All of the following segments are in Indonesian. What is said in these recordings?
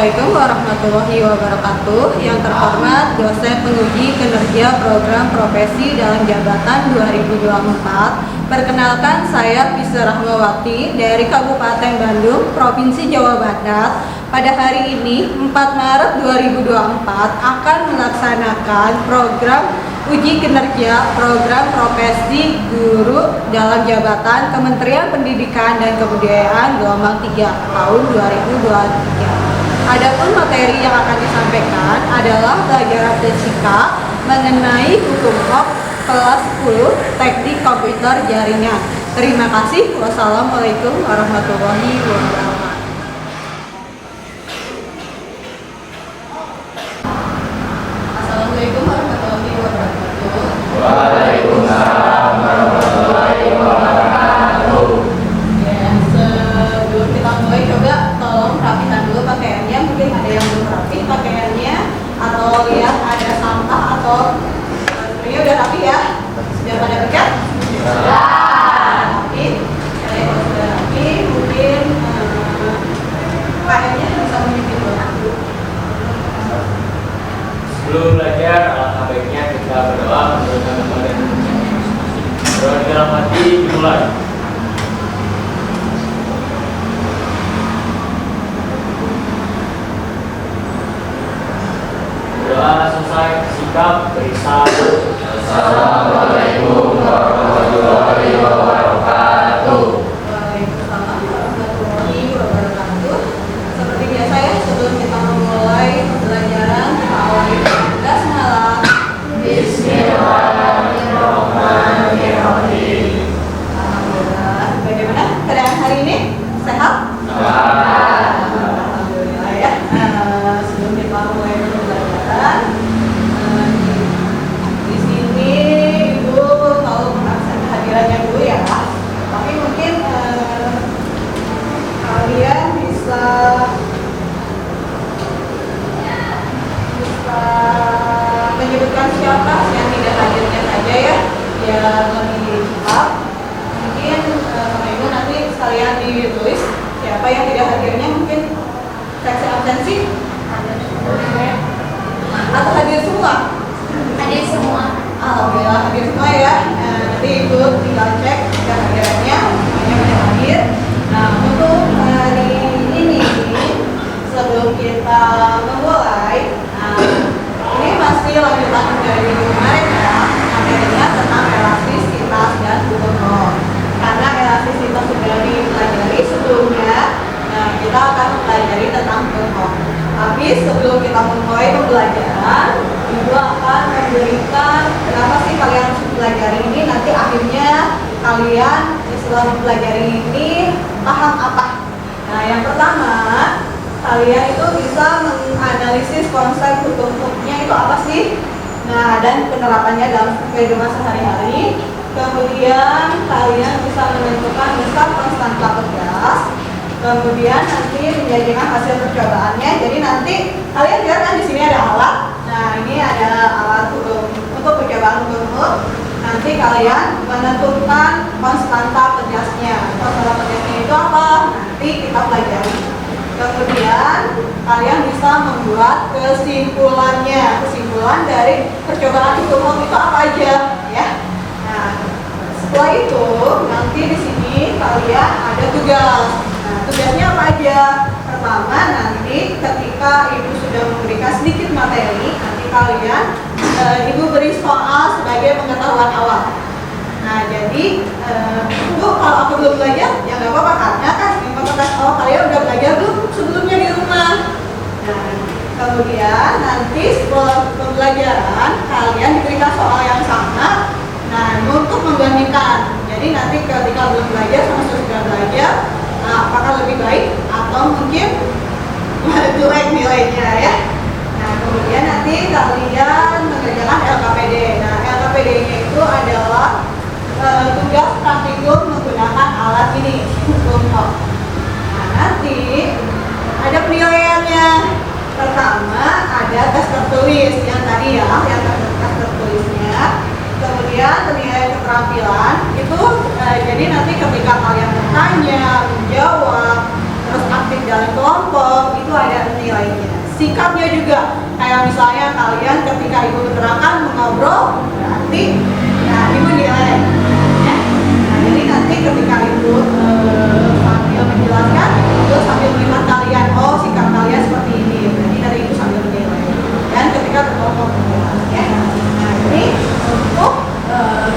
Assalamualaikum warahmatullahi wabarakatuh. Yang terhormat dosen penguji kinerja program profesi dalam jabatan 2024. Perkenalkan, saya Fisa Rahmawati dari Kabupaten Bandung, Provinsi Jawa Barat. Pada hari ini 4 Maret 2024 akan melaksanakan program uji kinerja program profesi guru dalam jabatan Kementerian Pendidikan dan Kebudayaan gelombang 3 tahun 2023. Adapun materi yang akan disampaikan adalah pelajaran fisika mengenai hukum HOP kelas 10 teknik komputer jaringan. Terima kasih. Wassalamualaikum warahmatullahi wabarakatuh. Assalamualaikum warahmatullahi wabarakatuh. Waalaikumsalam warahmatullahi wabarakatuh. Ya, sebelum kita mulai, coba tolong rapikan dulu pakaiannya. Mungkin ada yang belum rapi pakaiannya, atau lihat ada sampah, atau sebenarnya udah rapi ya? Sudah pada bekerja? Ya. Rapi. Kalau sudah rapi, mungkin pakaiannya bisa memimpin dulu. Sebelum belajar, alangkah baiknya kita berdoa menurunkan kepada doa di dalam hati dimulai. Doa selesai, sikap berisal. Assalamualaikum warahmatullahi wabarakatuh. Waalaikumsalam warahmatullahi wabarakatuh. Seperti biasa ya, sebelum kita memulai pembelajaran, kita awali dengan basmalah. Bismillahirrahmanirrahim. Alhamdulillah. Bagaimana keadaan hari ini? Sehat? Alhamdulillah ya. Sebelum kita mulai pembelajaran, di sini Ibu mau mengabsen kehadirannya dulu ya. Tapi mungkin kalian bisa menyebutkan siapa yang tidak hadirnya saja ya, biar lebih cepat. Mungkin sama Ibu nanti sekalian ditulis siapa yang tidak hadirnya, mungkin seksi absensi atau hadir semua. Hadir semua. Alhamdulillah hadir semua ya. Nanti Ibu tinggal cek kehadirannya, semuanya sudah hadir. Nah, untuk hari ini sebelum kita memulai, ini masih lanjutan dari kemarin ya, materinya tentang elastisitas dan hukum HOP. Karena elastisitas sudah dipelajari sebelumnya, nah kita akan mempelajari tentang hukum HOP. Tapi sebelum kita memulai pembelajaran, Ibu akan memberikan kenapa sih kalian harus mempelajari ini, nanti akhirnya kalian setelah mempelajari ini paham apa. Nah, yang pertama, kalian itu bisa menganalisis konsep hukum-hukumnya itu apa sih. Nah, dan penerapannya dalam kehidupan sehari-hari. Kemudian kalian bisa menentukan besar konstanta pegas. Kemudian nanti menjadikan hasil percobaannya. Jadi nanti kalian lihat kan di sini ada alat. Nah, ini ada alat hukum untuk percobaan hukum. Nanti kalian menentukan konstanta pegasnya. Konstanta pegasnya itu apa? Nanti kita pelajari. Kemudian kalian bisa membuat kesimpulannya. Kesimpulan dari percobaan hukum itu apa aja, ya. Nah, setelah itu nanti di sini kalian ada tugas. Nah, tugasnya apa aja? Pertama, nanti ketika Ibu sudah memberikan sedikit materi, nanti kalian Ibu beri soal sebagai pengetahuan awal. Nah, jadi Bu, kalau aku belum belajar, ya nggak apa-apa, karena kan oh kalian udah belajar belum sebelumnya di rumah. Nah, kemudian nanti setelah pembelajaran kalian diberikan soal yang sama. Nah, untuk membandingkan. Jadi nanti ketika belum belajar sama sudah belajar, nah, apakah lebih baik atau mungkin jelek nilainya ya. Nah, kemudian nanti kalian mengerjakan LKPD. Nah, LKPD-nya itu adalah tugas praktikum menggunakan alat ini, hukum HOP. Nah, nanti ada penilaiannya. Pertama ada tes tertulis yang tadi ya, yang tes tertulisnya. Kemudian penilaian keterampilan itu jadi nanti ketika kalian bertanya, menjawab, terus aktif berjalan kelompok itu ada nilainya. Sikapnya juga, kayak misalnya kalian ketika ibu menerangkan mengobrol, berarti nah ibu nilai. Ya. Nah, jadi nanti ketika ibu sambil menjelaskan, ibu sambil melihat kalian, oh sikap kalian seperti ini, berarti dari ibu sambil menilai. Dan ketika berkelompok ya. Nah ini untuk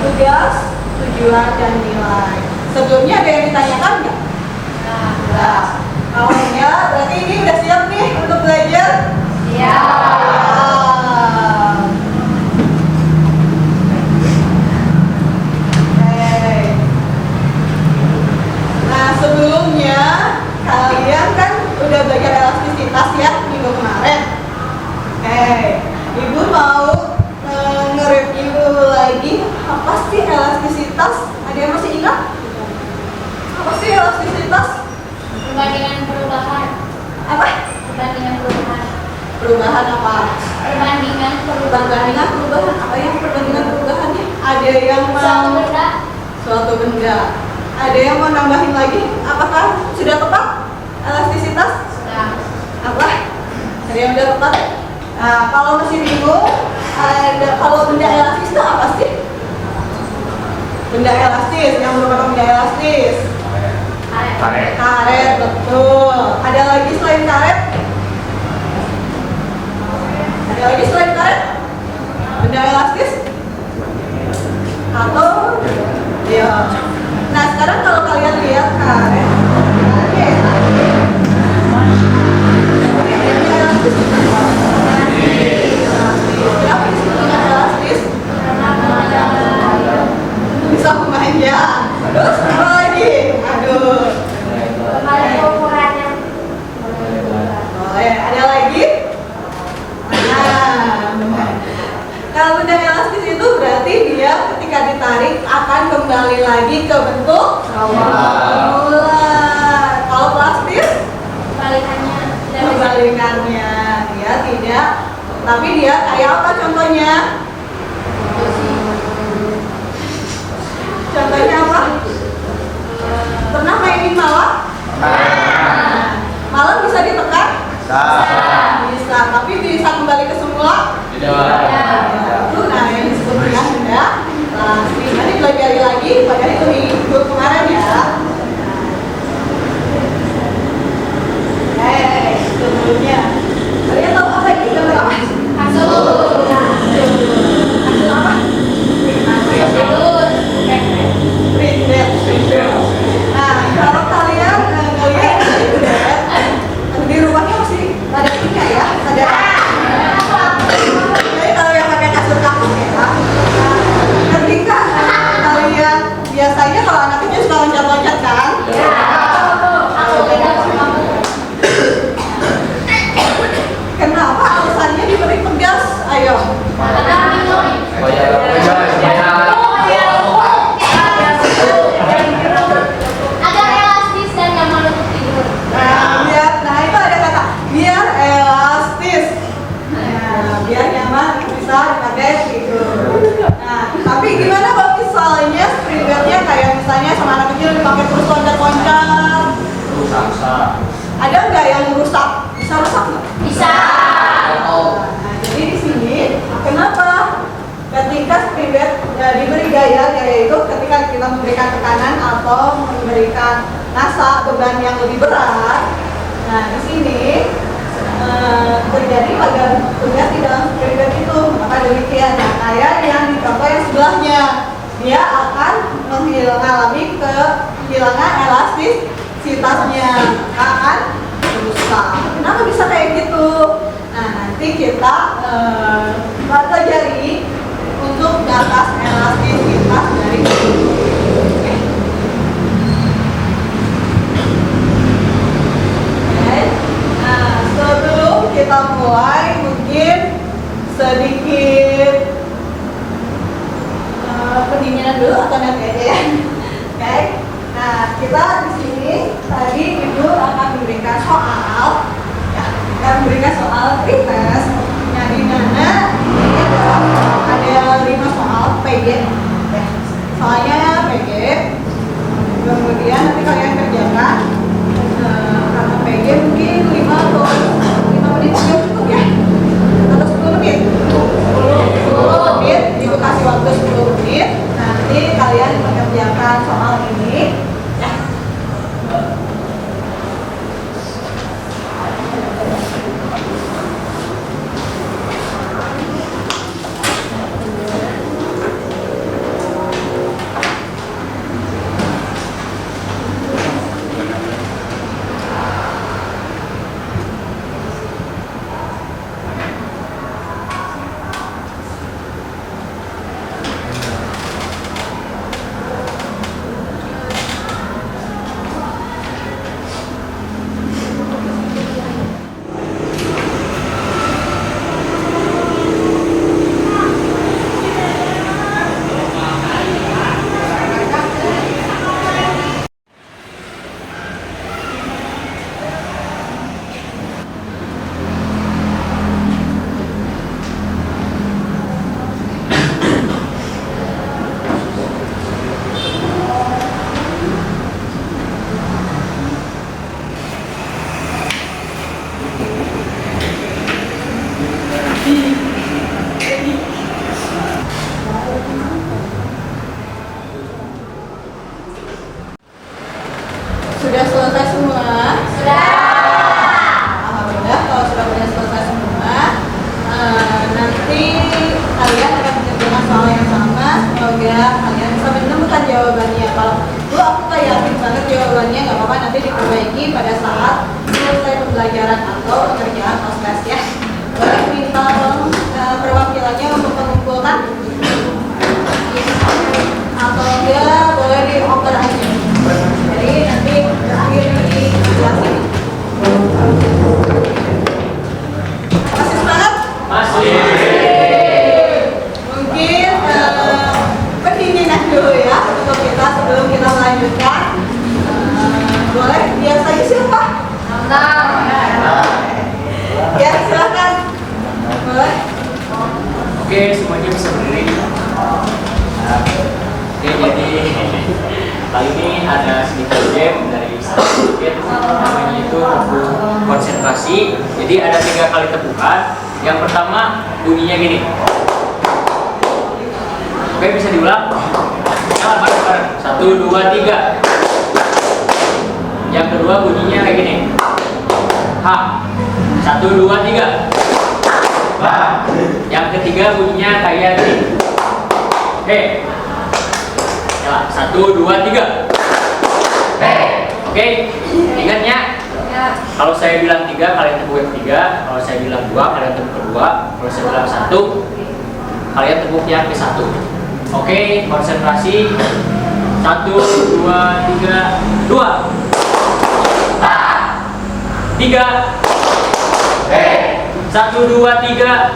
tugas, tujuan dan nilai. Sebelumnya ada yang ditanyakan nggak? Nah, kalau enggak, berarti ini udah siap nih untuk belajar? Iya. Oke. Nah, sebelumnya kalian kan udah belajar elastisitas ya minggu kemarin. Ibu mau nge-review lagi apa sih elastisitas? Ada yang masih ingat? Apa sih elastisitas? Perbandingan perubahan. Apa? Perbandingan perubahan. Perubahan apa? Perbandingan Perbandingan perubahan. Apa yang perbandingan perubahannya? Ada yang Suatu mau benda. suatu benda. Ada yang mau nambahin lagi? Apakah sudah tepat elastisitas? Sudah. Apa? Ada yang udah tepat? Nah, kalau masih bingung, ada kalau benda elastis itu apa sih? Benda elastis, yang merupakan benda elastis. Karet. Karet, betul. Ada lagi selain karet? Ada lagi selain karet? Benda elastis? Atau? Iya. Nah, sekarang kalau kalian lihat karet, kenapa disebut dengan elastis? Bisa memanjang. Terus apa lagi? Aduh. Kembali ke ukurannya. Boleh. Ada lagi? Nah, kalau benda elastis itu berarti dia ketika ditarik akan kembali lagi ke bentuk bulat. Kalau plastis? Kebalikannya. Kebalikannya, dia tidak. Tapi dia kayak apa contohnya? Contohnya apa? Pernah mainin malam? Malam bisa ditekan? Bisa, tapi bisa kembali ke semula? Itu nah yang disebut dengan benda elastis. Nanti pelajari lagi, padahal itu minggu kemarin ya. Sebelumnya kalian tahu apa ini gambar apa? Kasut. Kasut apa? Kasut. Printed. Nah, kalau kalian ngelihat printed di rumahnya masih pada punya ya, ada. Jadi kalau yang pakai kasur kapuk ya, ketika kalian biasanya kalau anak kecil suka loncat-loncat kan? Kenapa alasannya diberi pegas? Ayo. Agar elastis dan nyaman untuk tidur. Nah itu ada kata biar elastis. Nah, biar nyaman bisa dipakai tidur. Nah, tapi gimana kalau misalnya springbednya kayak misalnya sama anak kecil dipakai terus loncat-loncat? Ada nggak yang rusak? Bisa rusak nggak? Bisa. Nah, jadi di sini kenapa ketika springbed diberi gaya itu ketika kita memberikan tekanan atau memberikan massa beban yang lebih berat. Nah di sini terjadi pada tugas di dalam springbed itu. Maka demikian. Nah, kayak yang di contoh yang sebelahnya, dia akan mengalami kehilangan elastisitasnya, akan rusak. Kenapa bisa kayak gitu? Nah nanti kita pelajari untuk batas elastisitas dari Oke. Nah sebelum kita mulai mungkin sedikit pendinginan dulu atau nanti aja ya. Oke. Nah kita di sini tadi Ibu akan memberikan soal, ya, akan memberikan soal pretest. Nah di mana ini ada 5 soal PG, ya. Soalnya PG. Kemudian nanti kalian kerjakan karena PG rajin mengerjakan soal ini. Ya. Sudah selesai semua? Sudah. Alhamdulillah kalau sudah selesai semua. Nanti kalian akan mengerjakan soal yang sama. Semoga kalian bisa menemukan jawabannya. Kalau aku tak yakin banget jawabannya, nggak apa-apa, nanti diperbaiki pada saat selesai pembelajaran atau pekerjaan OSPES ya. Boleh minta tolong perwakilannya untuk mengumpulkan, atau enggak boleh dioper aja. Jadi nanti berakhir di kelas ini. Masih semangat? Masih. Mungkin pendinginan dulu ya untuk kita sebelum kita melanjutkan. Boleh biasanya siapa? Ya silakan. Boleh. Oke, semuanya bisa berdiri. Oke, jadi kali ini ada sedikit game dari sedikit namanya itu tepuk konsentrasi. Jadi ada 3 kali tepukan. Yang pertama bunyinya gini. Oke, bisa diulang. Nah, bareng-bareng. 1, 2, 3. Yang kedua bunyinya kayak gini. H. 1, 2, 3. Yang ketiga bunyinya kayak gini. He. Ya, 1, 2, 3. Oke, ingatnya. Kalau saya bilang 3, kalian tepuk yang 3. Kalau saya bilang 2, kalian tepuk kedua. Kalau saya bilang 1, kalian tepuk yang ke 1. Oke, konsentrasi. 1, 2, 3, 2. 3. 1, 2, 3.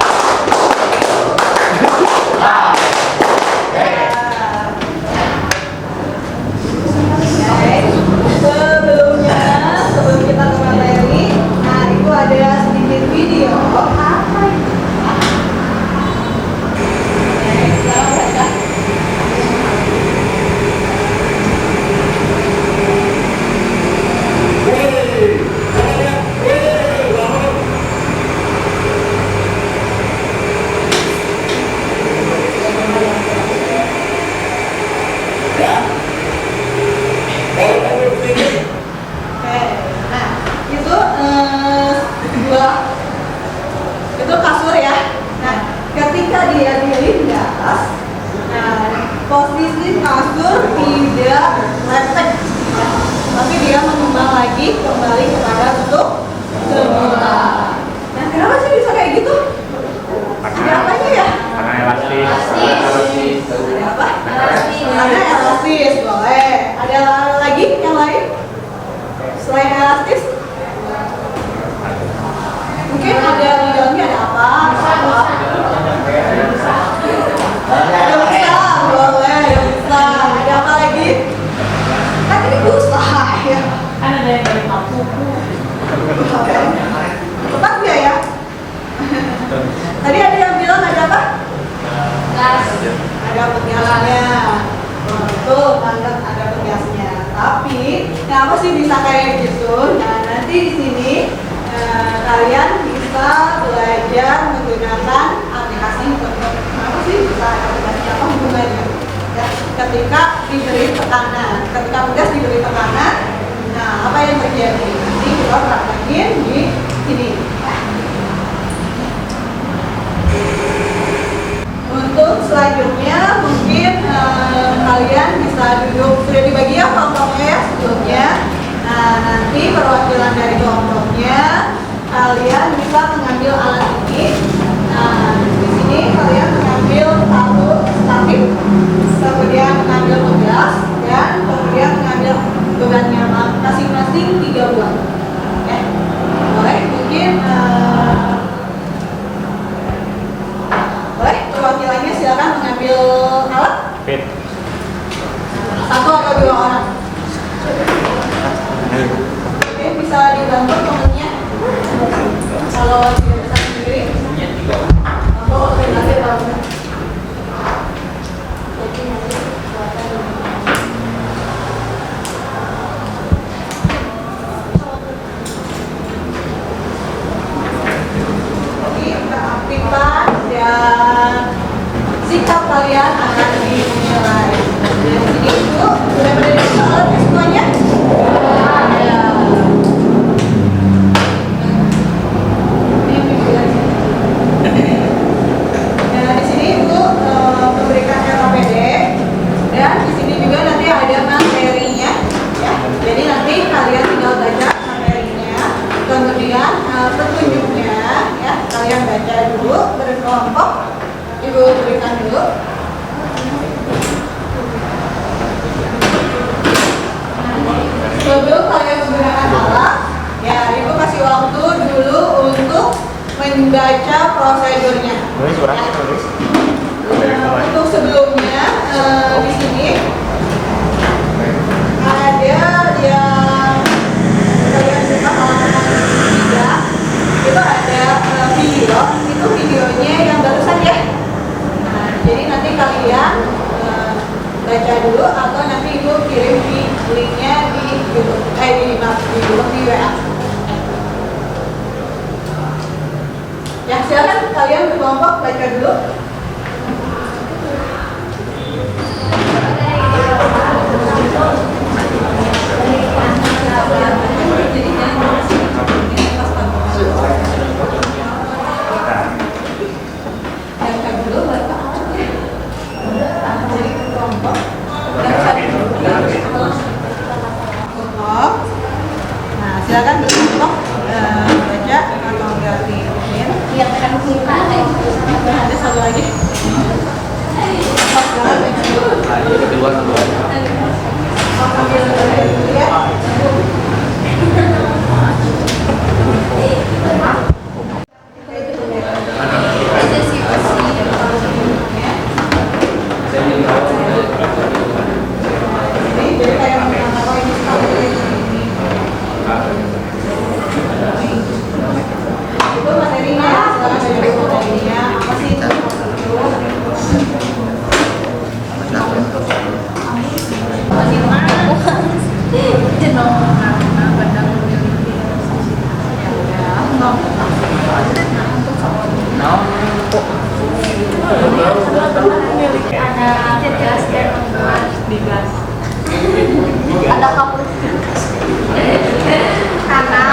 Sebelum kita ke materi, nah itu ada sedikit video. Apa itu? Sekarang baca. Itu kasur ya. Nah, ketika dia dilindas, posisi kasur tidak lepek, tapi dia mengembang lagi kembali kepada bentuk semula. Nah, kenapa sih bisa kayak gitu? Ada apanya ya? Karena elastis. Ada apa? Ada elastis, boleh. Ada lagi yang lain selain elastis? Mungkin ada di dalamnya ada apa? Ada busa, boleh, ada busa. Ada apa lagi? Kan ini busa ya. Kan ada yang dari kuku. Tepat nggak ya? Tadi ada yang bilang ada apa? Gas. Ada pegasnya. Betul, tanda ada pegasnya. Tapi kenapa sih bisa kayak gitu? Nah, nanti di sini kalian bisa belajar menggunakan aplikasi. Kenapa sih bisa aplikasi, apa hubungannya? Ya. ketika diberi tekanan. Ketika pegas diberi tekanan, nah apa yang terjadi? Nanti kita praktekin di sini. Untuk selanjutnya mungkin kalian bisa duduk, sudah dibagi ya kelompoknya ya sebelumnya. Nah nanti perwakilan dari kelompoknya kalian bisa mengambil alat ini. Nah di sini kalian mengambil satu statik, kemudian mengambil pegas, dan kemudian mengambil bebannya masing-masing 3 buah. Oke, boleh mungkin boleh perwakilannya silakan mengambil alat. Fit. 1 atau 2 orang. Oke, bisa dibantu temennya. Kalau tidak bisa sendiri, atau organisasi atau keaktifan dan sikap kalian akan dinilai. Dan sini itu sudah pada disoal semuanya? Ya. Nah di sini itu memberikan ROPD dan di sini juga nanti ada materinya, ya. Jadi nanti kalian tinggal baca materinya, kemudian petunjuknya, ya. Kalian baca dulu berkelompok, ibu berikan dulu. Sebelum kalian menggunakan alat, ya ibu kasih waktu dulu untuk membaca prosedurnya. Untuk sebelumnya di sini ada yang kalian buka halaman 3, itu ada video, itu videonya yang barusan ya. Nah, jadi nanti kalian baca dulu atau nanti ibu kirim di linknya di YouTube, di WA. Ya silakan kalian berkelompok baca dulu. Baca dulu baru alatnya. Jadi berkelompok. Nah silakan berkelompok baca atau enggak diinin. Biar tekan muka. Ada satu lagi. Kedua. Ambil dulu ya. Jadi kayak mengenal ini sekali ini. Itu materinya, silakan baca dulu materinya. Apa sih itu? Ada gas dan digas. Ada kapur. Karena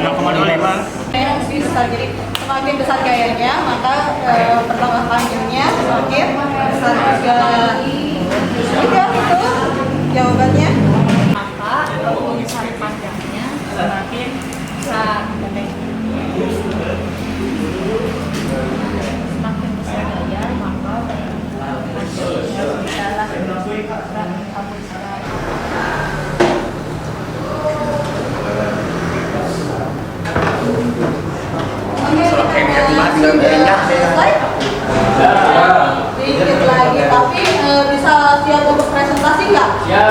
Semakin 0,25. Lebih besar, jadi semakin besar gayanya maka pertambah panjangnya semakin besar juga. Udah itu jawabannya. Maka besar panjangnya semakin besar pendek. Semakin besar gaya maka panjangnya adalah kamu sekarang. Selesai? Dikit lagi, tapi bisa siap untuk presentasi nggak? Ya.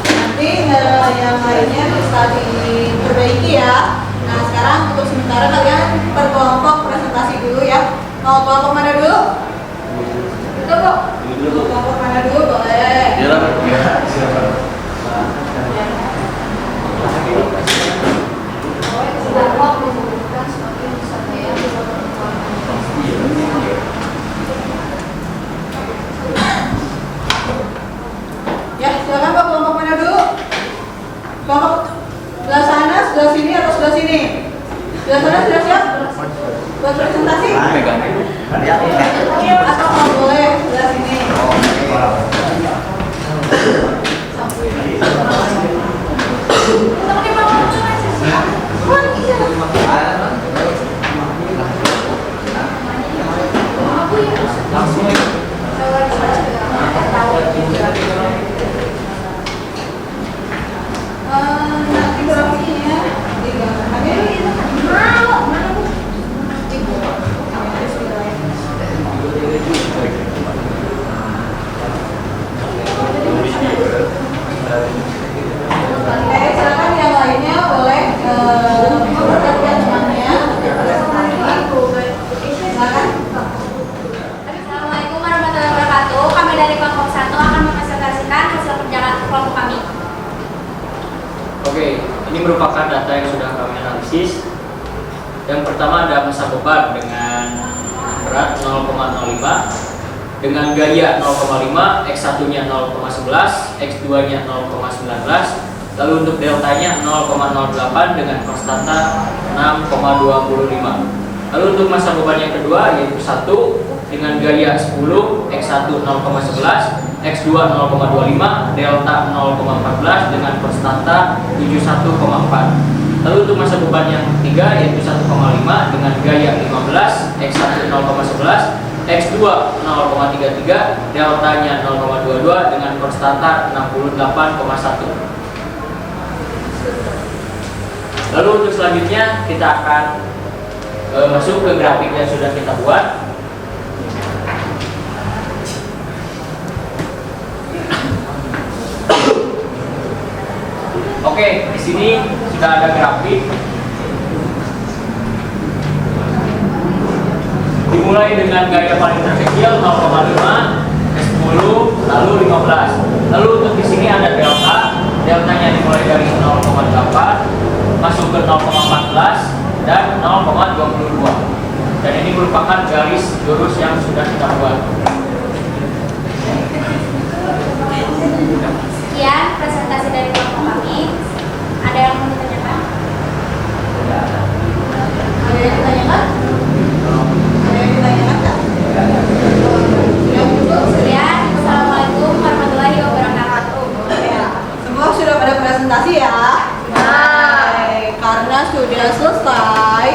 Nanti yang lainnya bisa diperbaiki ya. Nah sekarang untuk sementara kalian berkelompok presentasi dulu ya. Mau kelompok mana dulu? Coba. Kelompok mana dulu boleh? Ya, silakan Pak, kelompok mana dulu? Kelompok sebelah sana, sebelah sini, atau sebelah sini? Sebelah sana sudah siap? Buat presentasi? Atau kalau boleh sebelah sini? Nanti grafiknya digambarkan. Oke, silakan yang lainnya boleh memperhatikan temannya. Silakan. Assalamualaikum warahmatullahi wabarakatuh. Kami dari kelompok 1 akan mempresentasikan hasil kerja kelompok kami. Oke, ini merupakan data yang sudah kami analisis. Yang pertama ada masa beban dengan berat 0,05, dengan gaya 0,5, X1-nya 0,11, X2-nya 0,19, lalu untuk deltanya 0,08 dengan konstanta 6,25. Lalu untuk masa beban yang kedua yaitu 1 dengan gaya 10, X1 0,11, X2 0,25, delta 0,14 dengan konstanta 71,4. Lalu untuk masa beban yang ketiga yaitu 1,5 dengan gaya 15, X1 0,11, X2 0,33, deltanya 0,22 dengan konstanta 68,1. Lalu untuk selanjutnya kita akan masuk ke grafik yang sudah kita buat. Oke, di sini sudah ada grafik. Dimulai dengan gaya paling terkecil 0,5, ke-10, lalu 15. Lalu untuk di sini ada delta. Deltanya dimulai dari 0,8, masuk ke 0,14 dan 0,22. Dan ini merupakan garis lurus yang sudah kita buat. Sekian presentasi dari kelompok kami. Ada yang mau ditanyakan? Ada yang ditanyakan? Ada yang ditanyakan nggak? Yang dulu. Sekian. Assalamualaikum warahmatullahi wabarakatuh. Ya, semua sudah pada presentasi ya. Baik, karena sudah selesai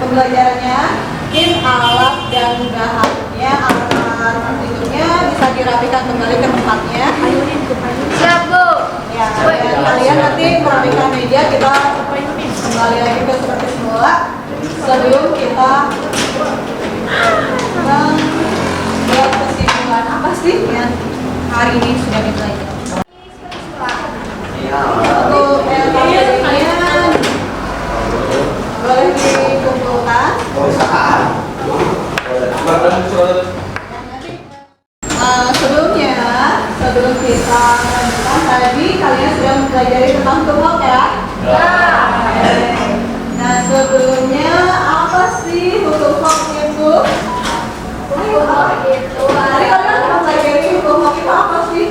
pembelajarannya, mungkin alat dan bahannya, alat tentunya bisa dirapikan kembali ke tempatnya. Siap, Bu. Ya, dan kalian nanti merapikan meja, kita kembali lagi ke seperti semula sebelum kita membuat kesimpulan apa sih yang hari ini sudah dipelajari. Untuk materinya boleh dikumpulkan. Sebelum kita lanjutkan, tadi kalian sudah mempelajari tentang tumpok ya? Nah, sebelumnya apa sih hukum Hooke itu? Hukum Hooke itu Tadi kalian mempelajari hukum Hooke itu apa sih?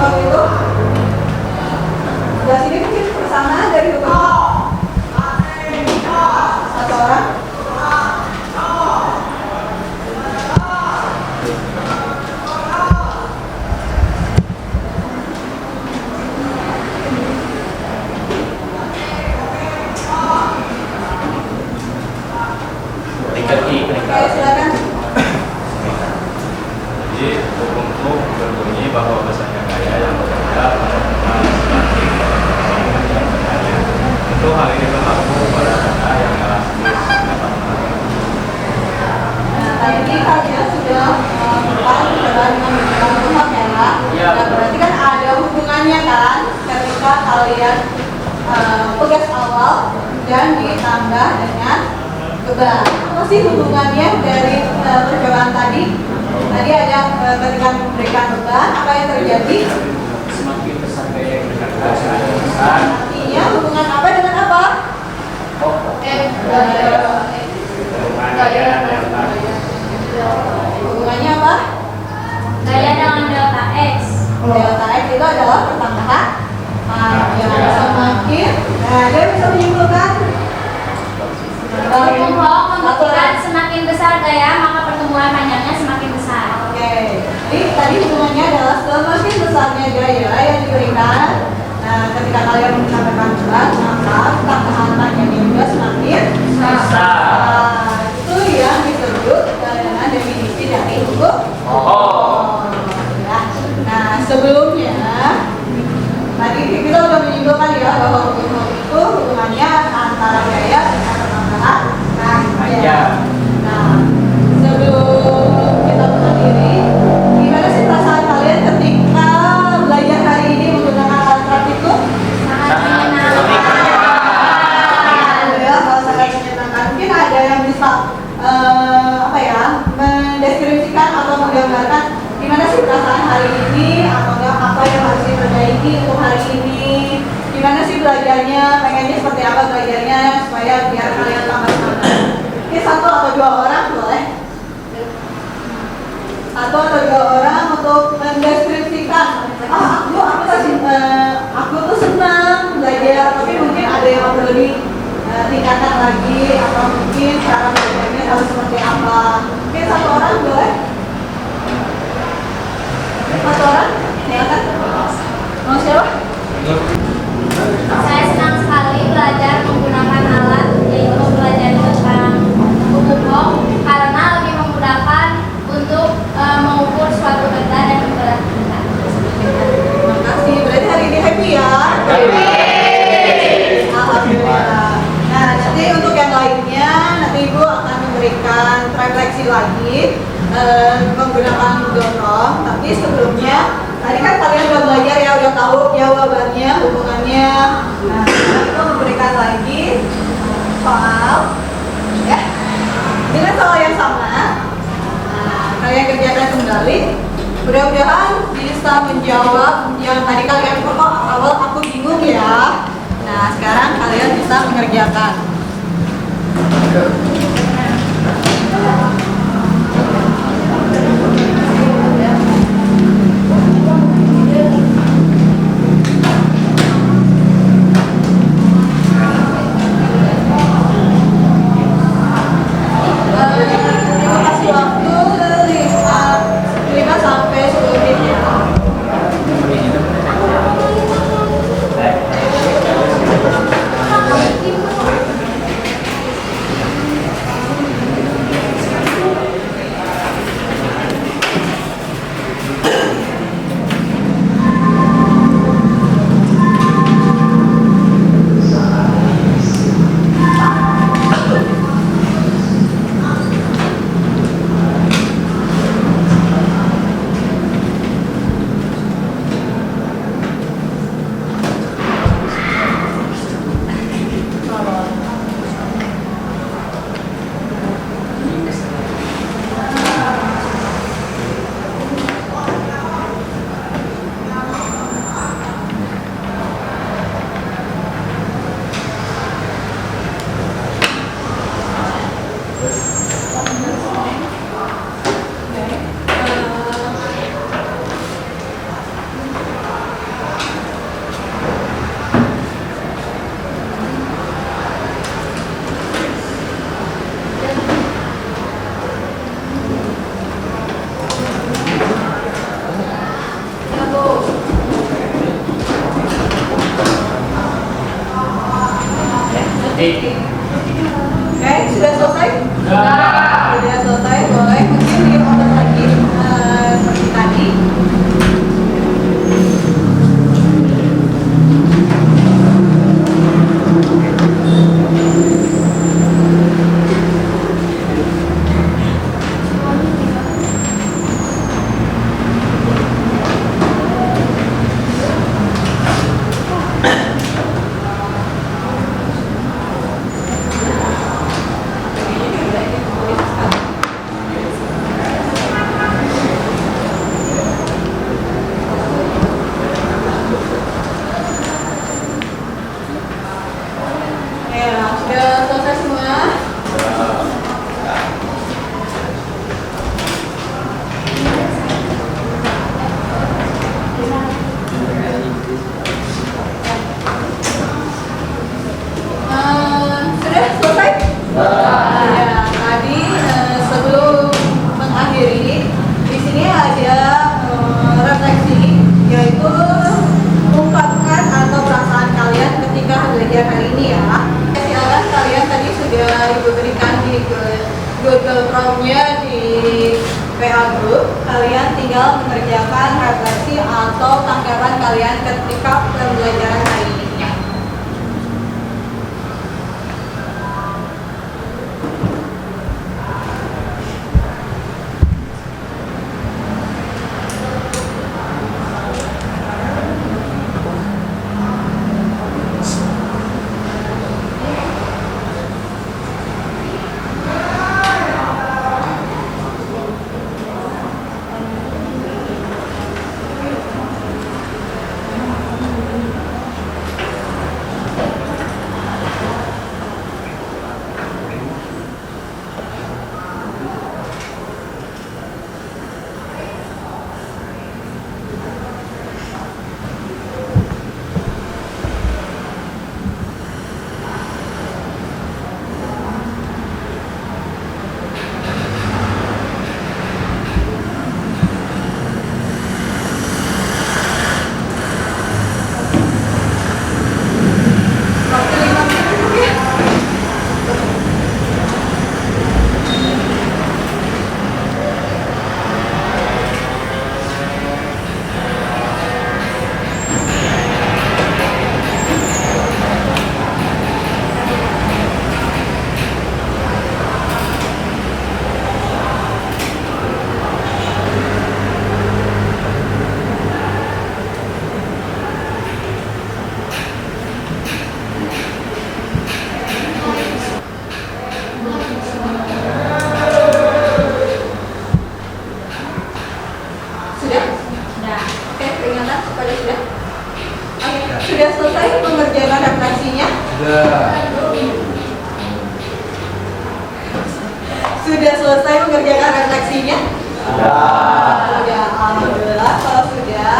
kalau gitu. Sebelah sini mungkin persamaan dari beberapa. Satu orang. Oke, silakan. Jadi hukumku berbunyi bahwa bahasanya kaya yang bekerja itu hal ini berlaku pada dana yang elastis dapat Nah, tadi kalian sudah melakukan dengan Tuhan ya. Iya. Nah, berarti kan ada hubungannya kan ketika kalian tugas awal dan ditambah dengan beban. Apa sih hubungannya dari percobaan tadi? Tadi ada ketika memberikan beban, apa yang terjadi? Semakin besar gaya yang diberikan, semakin besar. Artinya hubungan apa dengan apa? Hubungannya apa? Gaya dengan delta X. Delta X itu adalah pertambahan yang semakin. Nah, dia bisa menyimpulkan Hukum Hong membuktikan semakin besar gaya, maka pertumbuhan panjangnya semakin besar. Oke, jadi tadi hubungannya adalah semakin besarnya gaya yang diberikan. Nah, ketika kalian menambahkan berat, maka tambahan panjangnya juga semakin besar. Itu yang disebut dengan definisi dari hukum. Ya. Nah, sebelumnya tadi kita sudah menyimpulkan ya bahwa hukum itu hubungannya antara gaya dengan pertambahan panjang. Nah, sebelum kita mengakhiri, gimana sih perasaan kalian ketika belajar hari ini menggunakan alat praktik itu? Sangat menyenangkan. Ya, kalau sangat menyenangkan. Mungkin ada yang bisa apa ya, mendeskripsikan atau menggambarkan gimana sih perasaan hari ini atau enggak apa yang harus diperbaiki untuk hari ini? Gimana sih belajarnya? Pengennya seperti apa belajarnya supaya biar kalian tambah semangat? Ini satu atau dua orang boleh? Satu atau dua orang untuk mendeskripsikan. Aku tuh senang belajar, tapi mungkin ada yang perlu ditingkatkan lagi atau mungkin cara belajarnya harus seperti apa? Mungkin satu orang boleh? Satu orang? Silakan. Mau siapa? Saya senang sekali belajar menggunakan alat, yaitu belajar tentang hukum Hong, karena lebih memudahkan untuk mengukur suatu benda dan berat benda. Terima kasih. Berarti hari ini happy ya? Alhamdulillah. Nah, nanti untuk yang lainnya, nanti Ibu akan memberikan refleksi lagi menggunakan dorong. Tapi sebelumnya, tadi kan kalian udah belajar ya, udah tahu jawabannya, hubungannya. Nah, sekarang kita memberikan lagi soal, ya, dengan soal yang sama. Nah, kalian kerjakan kembali. Mudah-mudahan bisa menjawab yang tadi kalian kok awal aku bingung ya. Nah, sekarang kalian bisa mengerjakan. Kasih waktu 5 sampai 10 menit ya. Oke, sudah selesai? Sudah. Sudah selesai, boleh mungkin diulang lagi seperti tadi. Ya, sudah selesai semua. Sudah selesai? Ya, tadi sebelum mengakhiri, di sini ada refleksi, yaitu ungkapkan atau perasaan kalian ketika belajar hari ini ya. Silakan kalian tadi sudah ibu berikan di Google Chrome-nya di PA Group. Kalian tinggal mengerjakan refleksi atau tanggapan kalian ketika pembelajaran hari ini. Waktu 5 menit ya. Sudah? Oke, peringatan supaya sudah. Oke, sudah selesai pengerjaan refleksinya? Sudah selesai mengerjakan refleksinya? Sudah, alhamdulillah. Kalau sudah,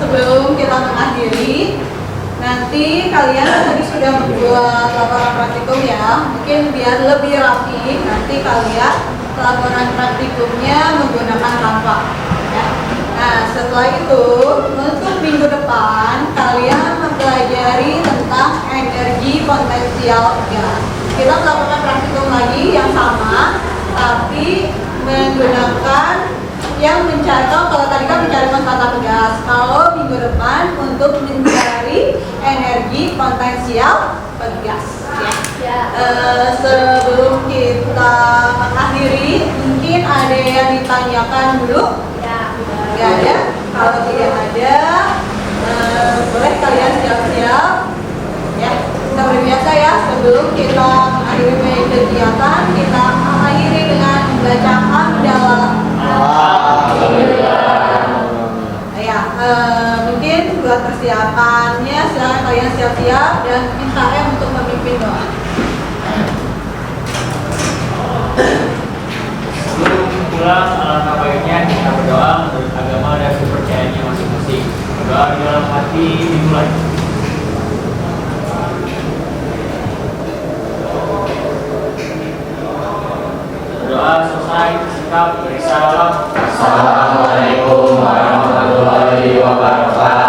sebelum kita mengakhiri, nanti kalian tadi sudah membuat laporan praktikum ya. Mungkin biar lebih rapi, nanti kalian laporan praktikumnya menggunakan tanpa. Ya. Nah, setelah itu untuk minggu depan kalian mempelajari tentang energi potensial gas. Kita melakukan praktikum lagi yang sama, tapi menggunakan yang mencari, kalau tadi kan mencari konstanta gas, kalau minggu depan untuk mencari energi potensial gas. Ya. Sebelum kita mengakhiri, mungkin ada yang ditanyakan dulu? Nggak ada. Kalau tidak ada, boleh kalian siap-siap. Ya, seperti biasa ya. Sebelum kita mengakhiri kegiatan, kita akhiri dengan membaca hamdalah. Ya, mungkin buat persiapannya silakan kalian siap-siap dan minta untuk memimpin doa. Sebelum pulang, alangkah baiknya kita berdoa menurut agama dan kepercayaannya masing-masing. Berdoa di dalam hati dimulai. Berdoa selesai, sikap, beri salam. Assalamualaikum warahmatullahi wabarakatuh.